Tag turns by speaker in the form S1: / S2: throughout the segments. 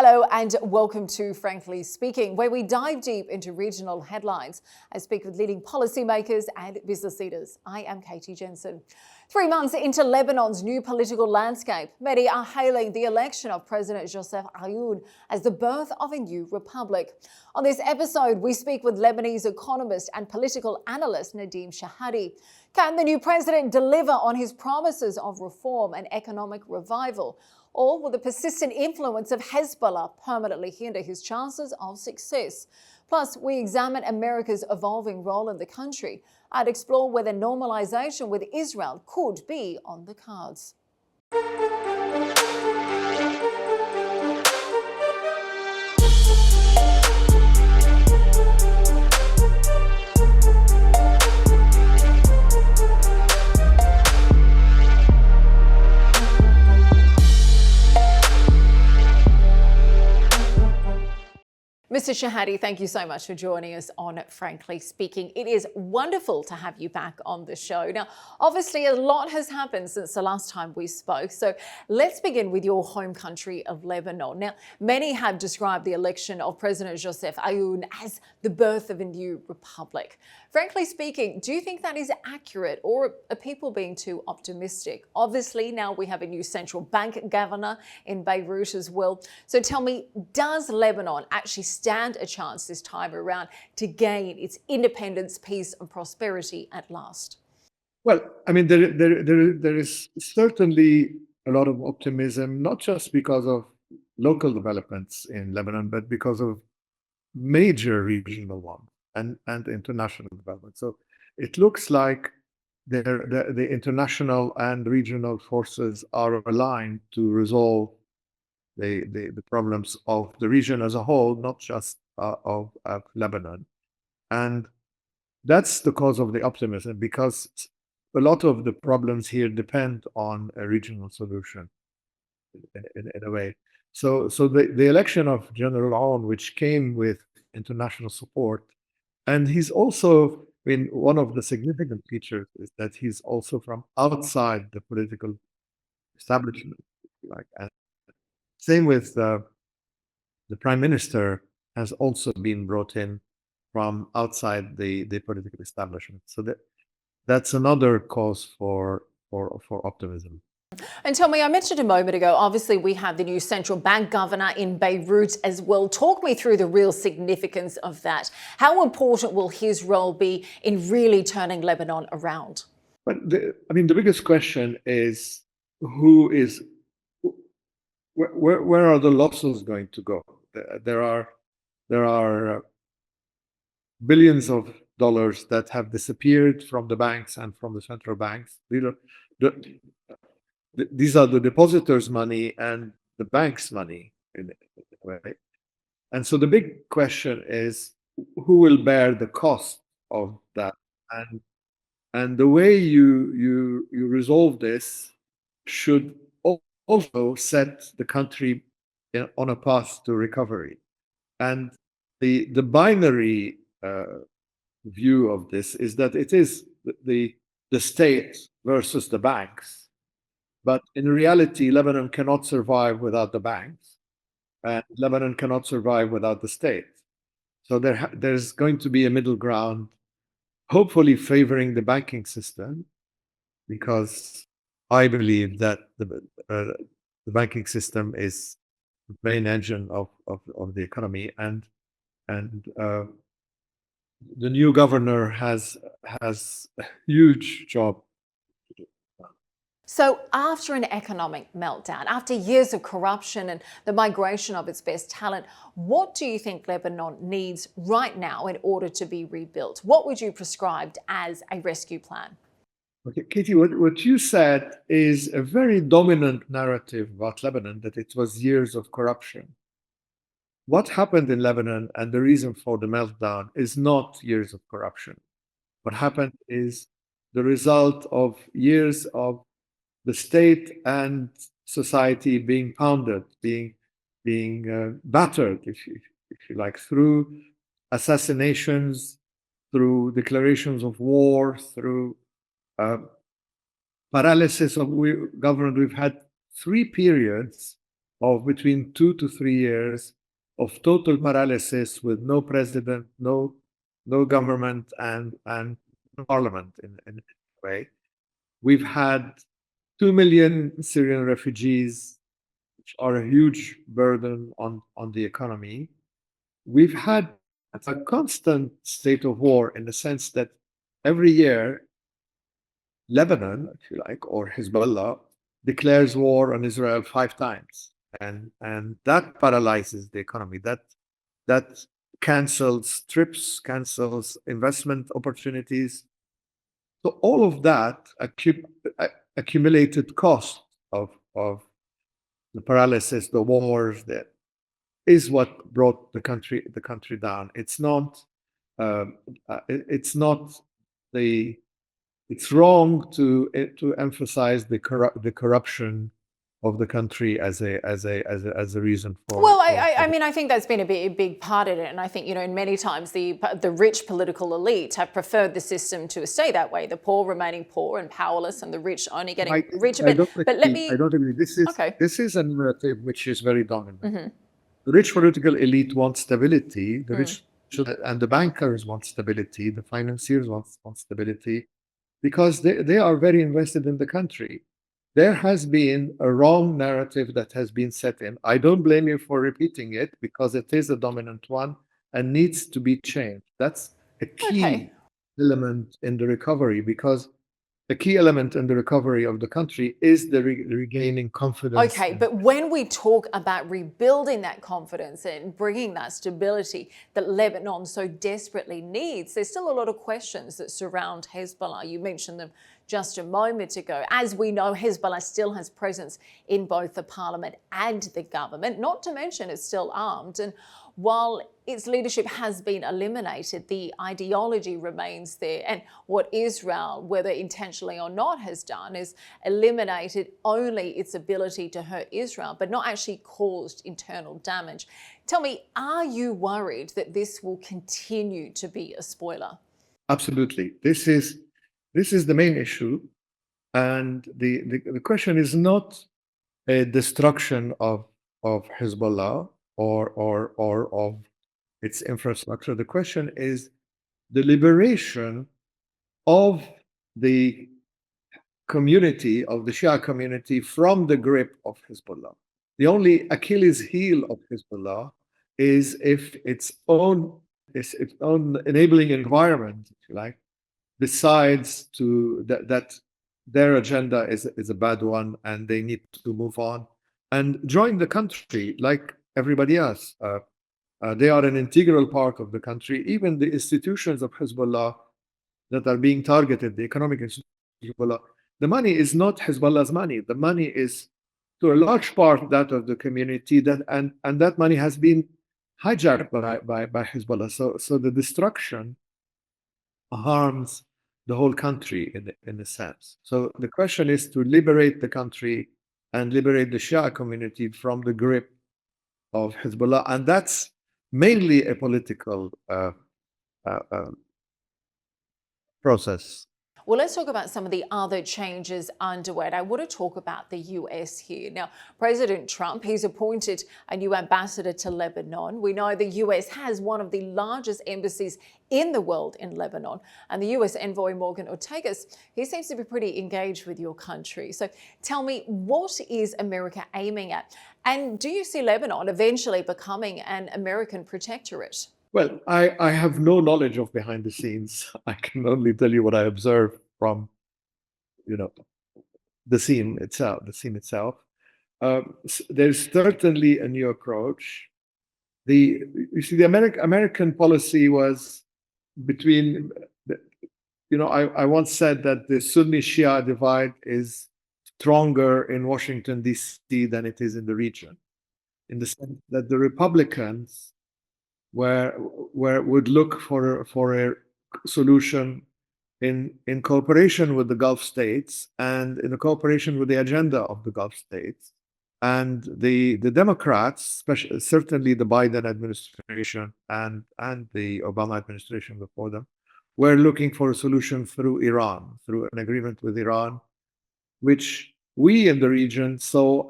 S1: Hello and welcome to Frankly Speaking, where we dive deep into regional headlines and speak with leading policymakers and business leaders. I am Katie Jensen. 3 months into Lebanon's new political landscape, many are hailing the election of President Joseph Aoun as the birth of a new republic. On this episode, we speak with Lebanese economist and political analyst Nadim Shehadi. Can the new president deliver on his promises of reform and economic revival? Or will the persistent influence of Hezbollah permanently hinder his chances of success? Plus, we examine America's evolving role in the country and explore whether normalization with Israel could be on the cards. Mr. Shehadi, thank you so much for joining us on Frankly Speaking. It is wonderful to have you back on the show. Now, obviously, a lot has happened since the last time we spoke. So let's begin with your home country of Lebanon. Now, many have described the election of President Joseph Aoun as the birth of a new republic. Frankly speaking, do you think that is accurate, or are people being too optimistic? Obviously, now we have a new central bank governor in Beirut as well. So tell me, does Lebanon actually stand a chance this time around to gain its independence, peace and prosperity at last?
S2: Well, I mean, there is certainly a lot of optimism, not just because of local developments in Lebanon, but because of major regional ones and international development. So it looks like the international and regional forces are aligned to resolve the problems of the region as a whole, not just of Lebanon. And that's the cause of the optimism, because a lot of the problems here depend on a regional solution in a way. So the election of General Aoun, which came with international support, and he's also, I mean, one of the significant features is that he's also from outside the political establishment, like. And same with the prime minister has also been brought in from outside the political establishment. So that's another cause for optimism.
S1: And tell me, I mentioned a moment ago, obviously we have the new central bank governor in Beirut as well. Talk me through the real significance of that. How important will his role be in really turning Lebanon around?
S2: But the biggest question is where are the losses going to go? There are billions of dollars that have disappeared from the banks and from the central banks. These are the depositors' money and the bank's money in a way. And so the big question is, who will bear the cost of that? And the way you resolve this should also set the country on a path to recovery. And the binary view of this is that it is the state versus the banks. But in reality, Lebanon cannot survive without the banks, and Lebanon cannot survive without the state. So there's going to be a middle ground, hopefully favoring the banking system, because I believe that the banking system is the main engine of the economy, and the new governor has a huge job.
S1: So after an economic meltdown, after years of corruption and the migration of its best talent, what do you think Lebanon needs right now in order to be rebuilt? What would you prescribe as a rescue plan?
S2: Okay, Katie, what you said is a very dominant narrative about Lebanon, that it was years of corruption. What happened in Lebanon and the reason for the meltdown is not years of corruption. What happened is the result of years of the state and society being pounded, being battered, if you like, through assassinations, through declarations of war, through paralysis of government. We've had 3 periods of between 2 to 3 years of total paralysis with no president, no government, and parliament in a way. We've had 2 million Syrian refugees, which are a huge burden on the economy. We've had a constant state of war in the sense that every year, Lebanon, if you like, or Hezbollah, declares war on Israel 5 times. And that paralyzes the economy. That cancels trips, cancels investment opportunities. So all of that accumulated cost of the paralysis, the wars, that is what brought the country down. It's not it's not the it's wrong to emphasize the corruption of the country as a reason for.
S1: Well, I mean, I think that's been a big part of it, and I think, you know, many times the rich political elite have preferred the system to stay that way. The poor remaining poor and powerless, and the rich only getting richer.
S2: I don't agree.
S1: Okay.
S2: This is a narrative which is very dominant.
S1: Mm-hmm.
S2: The rich political elite wants stability. The rich and the bankers want stability. The financiers want stability, because they are very invested in the country. There has been a wrong narrative that has been set in. I don't blame you for repeating it, because it is a dominant one and needs to be changed. That's a key element in the recovery, because the key element in the recovery of the country is the regaining confidence.
S1: Okay, but when we talk about rebuilding that confidence and bringing that stability that Lebanon so desperately needs, there's still a lot of questions that surround Hezbollah. You mentioned them just a moment ago. As we know, Hezbollah still has presence in both the parliament and the government, not to mention it's still armed. And while its leadership has been eliminated, the ideology remains there. And what Israel, whether intentionally or not, has done is eliminated only its ability to hurt Israel, but not actually caused internal damage. Tell me, are you worried that this will continue to be a spoiler?
S2: Absolutely. This is the main issue. And the question is not a destruction of Hezbollah or of its infrastructure. The question is the liberation of the community, of the Shia community, from the grip of Hezbollah. The only Achilles heel of Hezbollah is if its own enabling environment, if you like, decides that their agenda is a bad one and they need to move on and join the country like everybody else. They are an integral part of the country. Even the institutions of Hezbollah that are being targeted, the economic institutions of Hezbollah, the money is not Hezbollah's money. The money is, to a large part, that of the community, and that money has been hijacked by Hezbollah. So the destruction harms the whole country in a sense. So the question is to liberate the country and liberate the Shia community from the grip of Hezbollah, and that's mainly a political process.
S1: Well, let's talk about some of the other changes underway. I want to talk about the US here. Now, President Trump, he's appointed a new ambassador to Lebanon. We know the US has one of the largest embassies in the world in Lebanon. And the US envoy Morgan Ortagus, he seems to be pretty engaged with your country. So tell me, what is America aiming at? And do you see Lebanon eventually becoming an American protectorate?
S2: Well, I have no knowledge of behind the scenes. I can only tell you what I observe from, the scene itself. There's certainly a new approach. You see, the American policy was between, I once said that the Sunni Shia divide is stronger in Washington, D.C. than it is in the region, in the sense that the Republicans would look for a solution in cooperation with the Gulf states and in a cooperation with the agenda of the Gulf states. And the Democrats, certainly the Biden administration and the Obama administration before them, were looking for a solution through Iran, through an agreement with Iran, which we in the region saw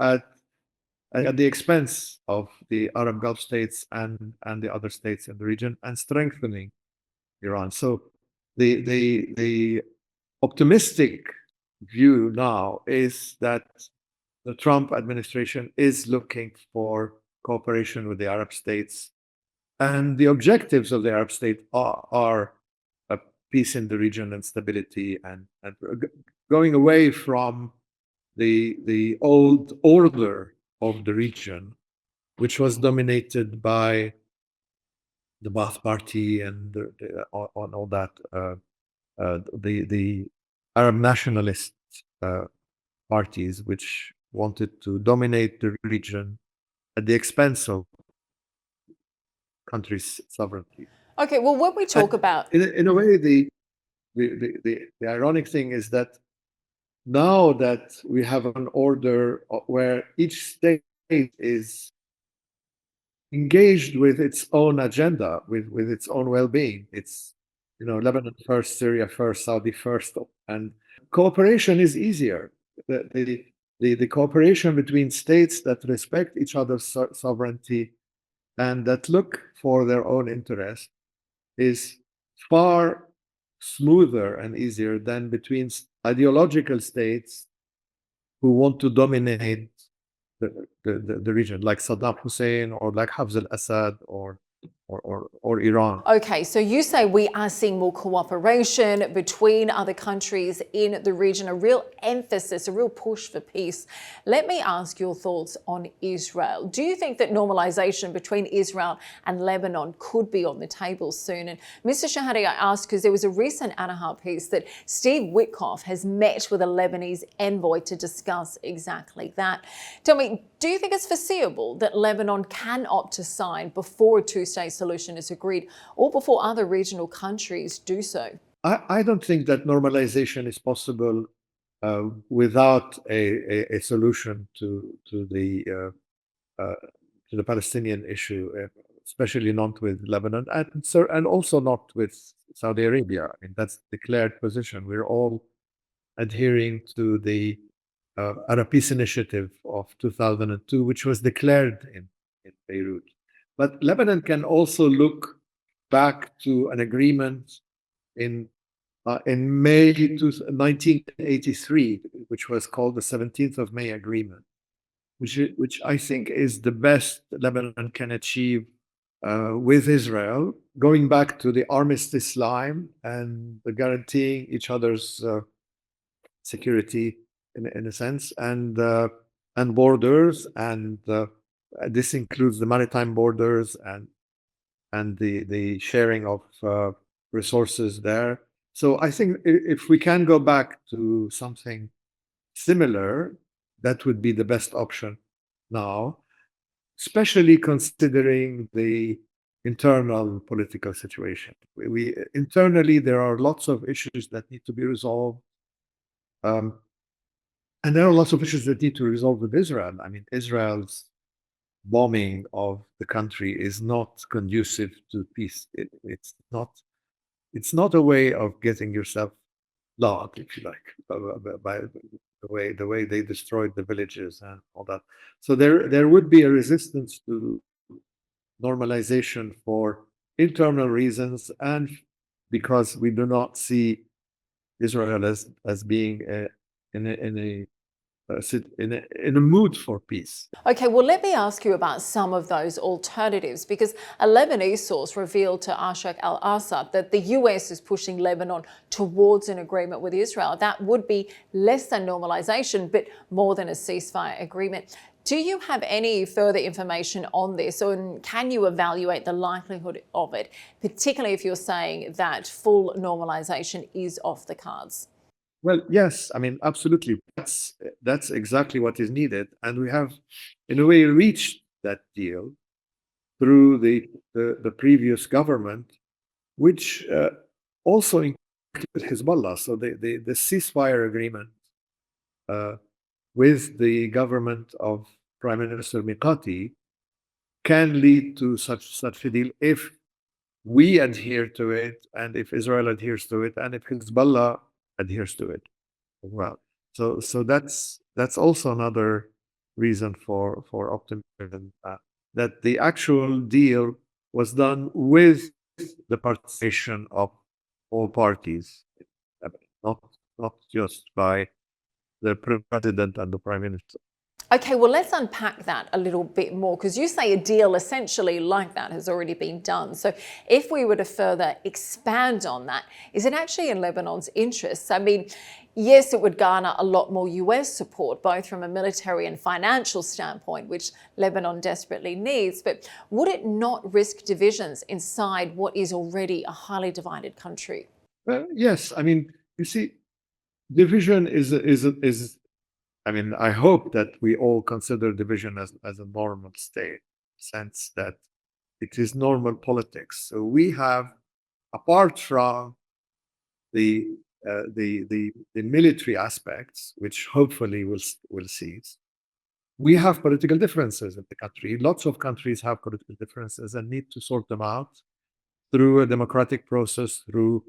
S2: at the expense of the Arab Gulf states and the other states in the region, and strengthening Iran. So the optimistic view now is that the Trump administration is looking for cooperation with the Arab states, and the objectives of the Arab state are a peace in the region and stability, and going away from the old order of the region, which was dominated by the Ba'ath Party and on all that, the Arab nationalist parties, which wanted to dominate the region at the expense of countries' sovereignty.
S1: Okay, well, when we talk about...
S2: In a way, the ironic thing is that now that we have an order where each state is engaged with its own agenda, with its own well-being, it's, Lebanon first, Syria first, Saudi first, and cooperation is easier. The cooperation between states that respect each other's sovereignty and that look for their own interest is far smoother and easier than between ideological states who want to dominate the region, like Saddam Hussein or like Hafez al-Assad or Iran.
S1: Okay, so you say we are seeing more cooperation between other countries in the region, a real emphasis, a real push for peace. Let me ask your thoughts on Israel. Do you think that normalization between Israel and Lebanon could be on the table soon? And Mr. Shehadi, I ask because there was a recent Anahar piece that Steve Witkoff has met with a Lebanese envoy to discuss exactly that. Tell me, do you think it's foreseeable that Lebanon can opt to sign before a two-state solution is agreed or before other regional countries do so?
S2: I don't think that normalization is possible without a solution to the Palestinian issue, especially not with Lebanon, and also not with Saudi Arabia. I mean, that's declared position. We're all adhering to the Arab Peace Initiative of 2002, which was declared in Beirut. But Lebanon can also look back to an agreement in May 1983, which was called the 17th of May Agreement, which I think is the best Lebanon can achieve with Israel, going back to the armistice line and guaranteeing each other's security in a sense, and borders, and this includes the maritime borders and the sharing of resources there. So I think if we can go back to something similar, that would be the best option now, especially considering the internal political situation. We internally, there are lots of issues that need to be resolved. And there are lots of issues that need to resolve with Israel. I mean, Israel's bombing of the country is not conducive to peace. It's not a way of getting yourself loved, if you like, by the way they destroyed the villages and all that. So there would be a resistance to normalization for internal reasons, and because we do not see Israel as being in a mood for peace.
S1: Okay, well, let me ask you about some of those alternatives, because a Lebanese source revealed to Ashak al-Assad that the US is pushing Lebanon towards an agreement with Israel. That would be less than normalization, but more than a ceasefire agreement. Do you have any further information on this, or can you evaluate the likelihood of it, particularly if you're saying that full normalization is off the cards?
S2: Well, yes, I mean, absolutely. That's exactly what is needed. And we have, in a way, reached that deal through the previous government, which also included Hezbollah. So the ceasefire agreement with the government of Prime Minister Mikati can lead to such a deal if we adhere to it, and if Israel adheres to it, and if Hezbollah adheres to it as well. So that's also another reason for optimism that the actual deal was done with the participation of all parties, not not just by the president and the prime minister.
S1: Okay, well, let's unpack that a little bit more, because you say a deal essentially like that has already been done. So if we were to further expand on that, is it actually in Lebanon's interests? I mean, yes, it would garner a lot more US support, both from a military and financial standpoint, which Lebanon desperately needs, but would it not risk divisions inside what is already a highly divided country?
S2: Yes, I mean, you see, division is. I mean, I hope that we all consider division as a normal state, sense that it is normal politics. So we have, apart from the the military aspects, which hopefully will cease, we have political differences in the country. Lots of countries have political differences and need to sort them out through a democratic process, through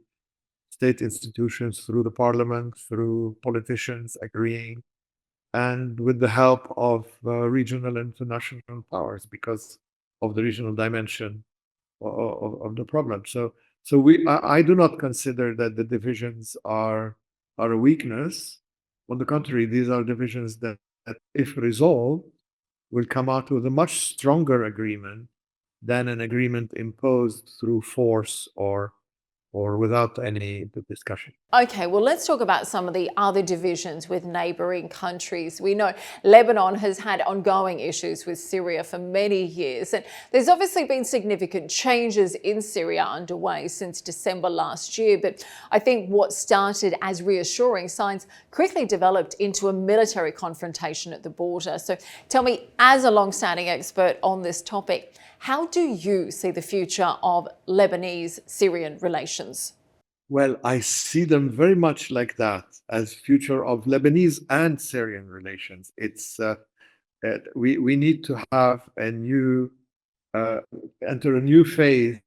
S2: state institutions, through the parliament, through politicians agreeing, and with the help of regional and international powers because of the regional dimension of the problem. So I do not consider that the divisions are a weakness. On the contrary, these are divisions that if resolved, will come out with a much stronger agreement than an agreement imposed through force or without any discussion.
S1: Okay, well, let's talk about some of the other divisions with neighbouring countries. We know Lebanon has had ongoing issues with Syria for many years, and there's obviously been significant changes in Syria underway since December last year. But I think what started as reassuring signs quickly developed into a military confrontation at the border. So tell me, as a long-standing expert on this topic, how do you see the future of Lebanese-Syrian relations?
S2: Well, I see them very much like that as future of Lebanese and Syrian relations. It's we need to have a new enter a new phase,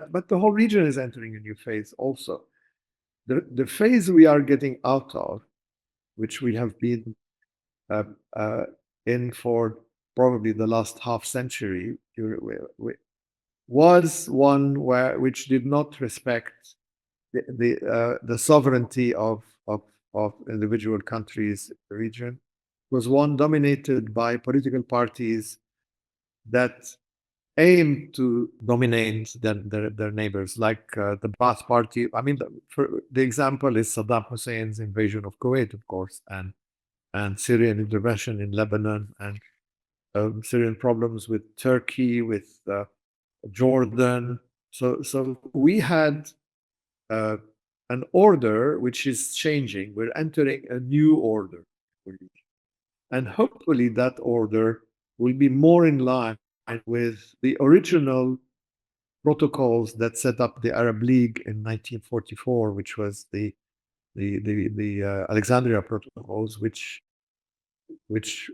S2: but the whole region is entering a new phase also. The phase we are getting out of, which we have been uh, uh, in for probably the last half century, was one which did not respect the sovereignty of individual countries in the region, was one dominated by political parties that aim to dominate their neighbors, like the Ba'ath Party. I mean, the example is Saddam Hussein's invasion of Kuwait, of course, and Syrian intervention in Lebanon, and Syrian problems with Turkey, with Jordan. So we had uh, an order which is changing. We're entering a new order. And hopefully that order will be more in line with the original protocols that set up the Arab League in 1944, which was the Alexandria Protocols, which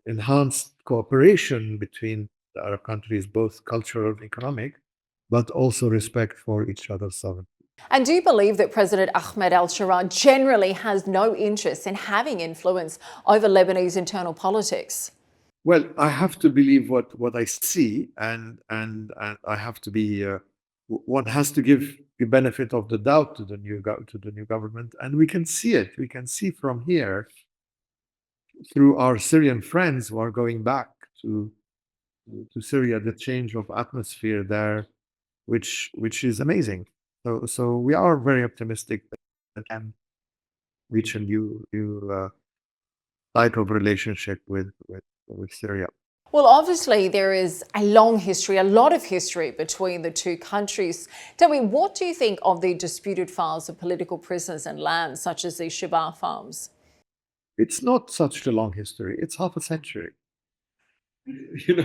S2: enhanced cooperation between the Arab countries, both cultural and economic, but also respect for each other's sovereignty.
S1: And do you believe that President Ahmed al-Sharaa generally has no interest in having influence over Lebanese internal politics?
S2: Well, I have to believe what I see, and I have to be. One has to give the benefit of the doubt to the new government, and we can see it. We can see from here through our Syrian friends who are going back to Syria the change of atmosphere there, which is amazing. So we are very optimistic that can reach a new type of relationship with Syria.
S1: Well, obviously, there is a long history, a lot of history between the two countries. Tell me, what do you think of the disputed files of political prisoners and land, such as the Shabar farms?
S2: It's not such a long history. It's half a century.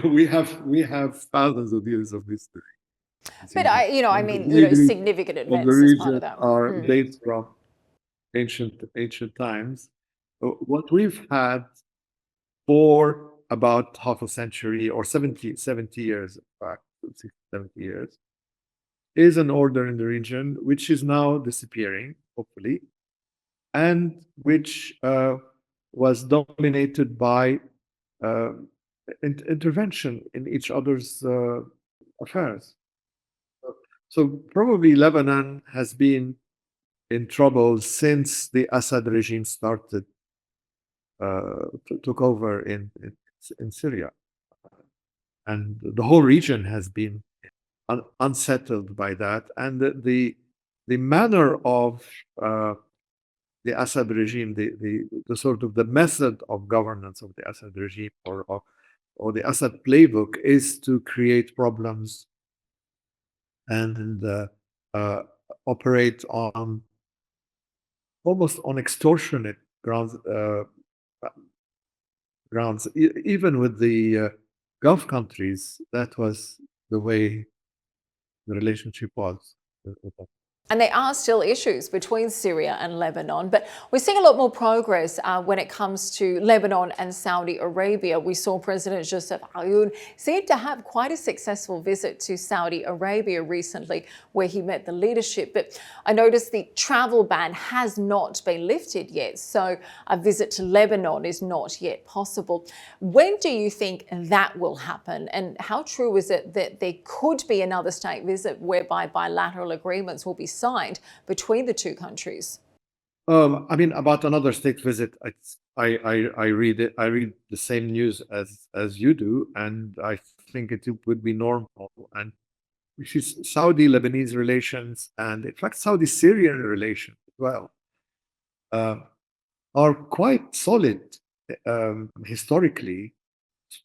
S2: We have thousands of years of history.
S1: But I
S2: And the
S1: mean,
S2: bravery
S1: significant
S2: of the
S1: events as part
S2: region
S1: of that.
S2: are dates from ancient times. What we've had for about half a century or 70 years, in fact, 60, 70 years, is an order in the region which is now disappearing, hopefully, and which was dominated by uh, intervention in each other's affairs. So probably Lebanon has been in trouble since the Assad regime started took over in Syria, and the whole region has been unsettled by that, and the manner of the Assad regime, the sort of the method of governance of the Assad regime or the Assad playbook is to create problems and uh, operate on almost on extortionate grounds. Even with the Gulf countries, that was the way the relationship was with them.
S1: And there are still issues between Syria and Lebanon, but we're seeing a lot more progress when it comes to Lebanon and Saudi Arabia. We saw President Joseph Aoun seem to have quite a successful visit to Saudi Arabia recently, where he met the leadership. But I noticed the travel ban has not been lifted yet, so a visit to Lebanon is not yet possible. When do you think that will happen? And how true is it that there could be another state visit whereby bilateral agreements will be signed between the two countries?
S2: I mean, about another state visit, I read it. I read the same news as you do, and I think it would be normal. And which is Saudi-Lebanese relations, and in fact, Saudi-Syrian relations as well, uh, are quite solid historically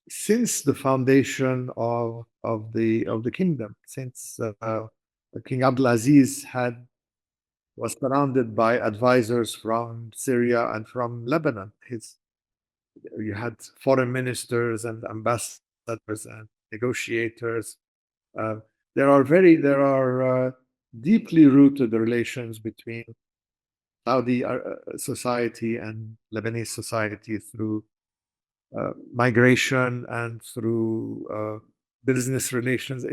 S2: since the foundation of the kingdom. Since King Abdulaziz was surrounded by advisors from Syria and from Lebanon. You had foreign ministers and ambassadors and negotiators. Uh, there are deeply rooted relations between Saudi society and Lebanese society through migration and through business relations.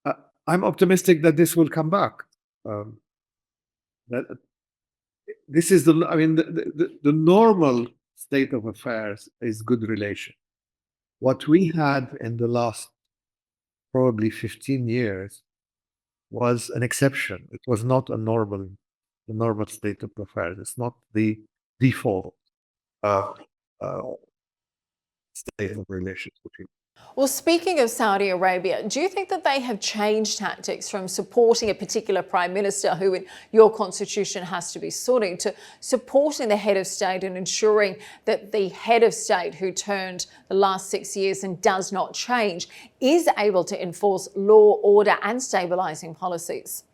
S2: Uh, I'm optimistic that this will come back. Um, that this is I mean, the normal state of affairs is good relation. What we had in the last probably 15 years was an exception. It was not the normal state of affairs. It's not the default uh, uh, state of relations between.
S1: Well, speaking of Saudi Arabia, do you think that they have changed tactics from supporting a particular prime minister who in your constitution has to be Sunni to supporting the head of state and ensuring that the head of state who turned the last 6 years and does not change is able to enforce law, order and stabilising policies?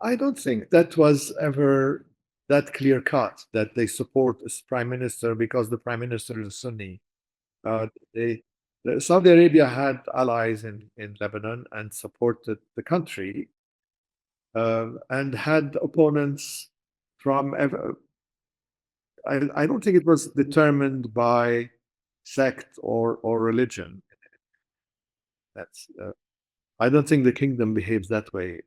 S2: I don't think that was ever that clear cut that they support this prime minister because the prime minister is Sunni. Uh, they, Saudi Arabia had allies in Lebanon and supported the country, and had opponents from. I don't think it was determined by sect or religion. That's. I don't think the kingdom behaves that way.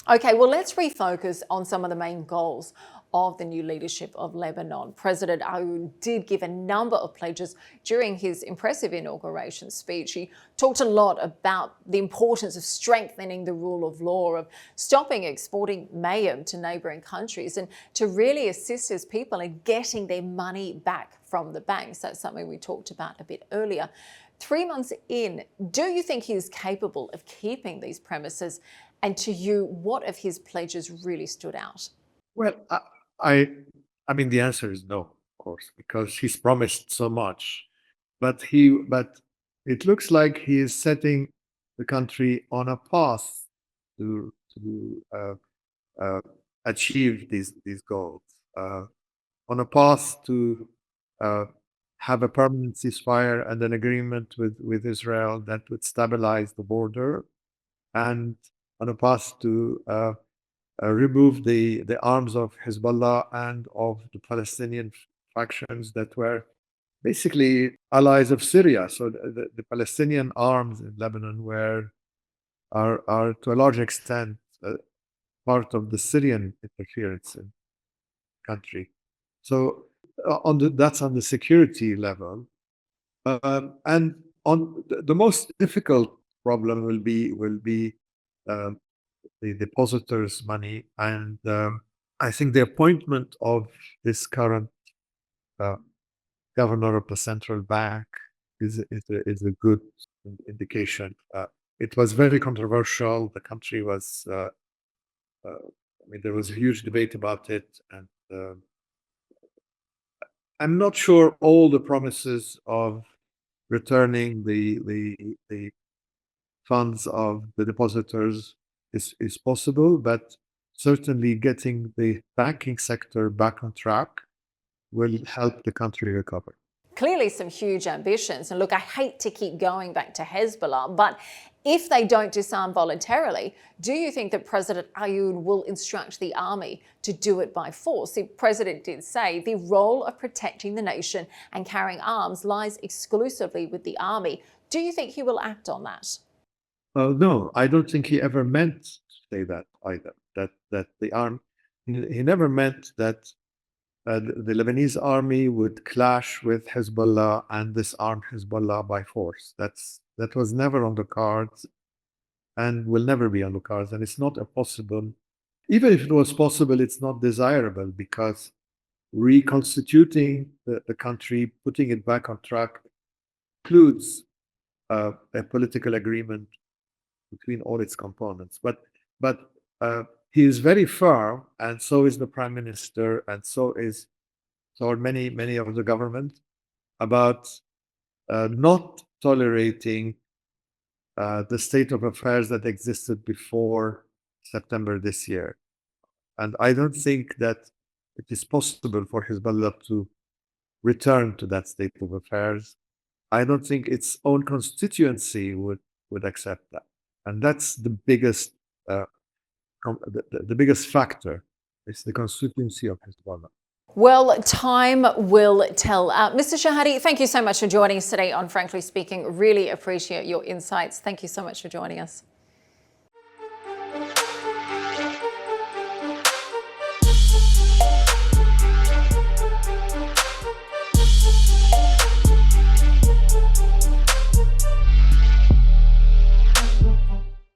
S1: Okay, well, let's refocus on some of the main goals of the new leadership of Lebanon. President Aoun did give a number of pledges during his impressive inauguration speech. He talked a lot about the importance of strengthening the rule of law, of stopping exporting mayhem to neighbouring countries, and to really assist his people in getting their money back from the banks. That's something we talked about a bit earlier. 3 months in, do you think he is capable of keeping these premises? And to you, what of his pledges really stood out?
S2: Well, I, I mean, the answer is no, of course, because he's promised so much, but it looks like he is setting the country on a path to achieve these goals, on a path to have a permanent ceasefire and an agreement with Israel that would stabilize the border, and on a path to remove the arms of Hezbollah and of the Palestinian factions that were basically allies of Syria. So the Palestinian arms in Lebanon are to a large extent part of the Syrian interference in the country. So that's on the security level, and on the most difficult problem will be um, the depositors' money, and I think the appointment of this current uh, governor of the central bank is a good indication. It was very controversial. The country was, I mean, there was a huge debate about it, and I'm not sure all the promises of returning the funds of the depositors is possible, but certainly getting the banking sector back on track will help the country recover.
S1: Clearly some huge ambitions. And look, I hate to keep going back to Hezbollah, but if they don't disarm voluntarily, do you think that President Ayoud will instruct the army to do it by force? The president did say the role of protecting the nation and carrying arms lies exclusively with the army. Do you think he will act on that?
S2: No, I don't think he ever meant to say that either. That the arm, he never meant that the Lebanese army would clash with Hezbollah and disarm Hezbollah by force. That was never on the cards and will never be on the cards. And it's not possible. Even if it was possible, it's not desirable, because reconstituting the country, putting it back on track, includes a political agreement between all its components. But he is very firm, and so is the prime minister, and so are many of the government, about not tolerating the state of affairs that existed before September this year. And I don't think that it is possible for Hezbollah to return to that state of affairs. I don't think its own constituency would accept that. And that's the biggest the biggest factor, is the constituency of Hezbollah.
S1: Well, time will tell. Mr. Shehadi, thank you so much for joining us today on Frankly Speaking. Really appreciate your insights. Thank you so much for joining us.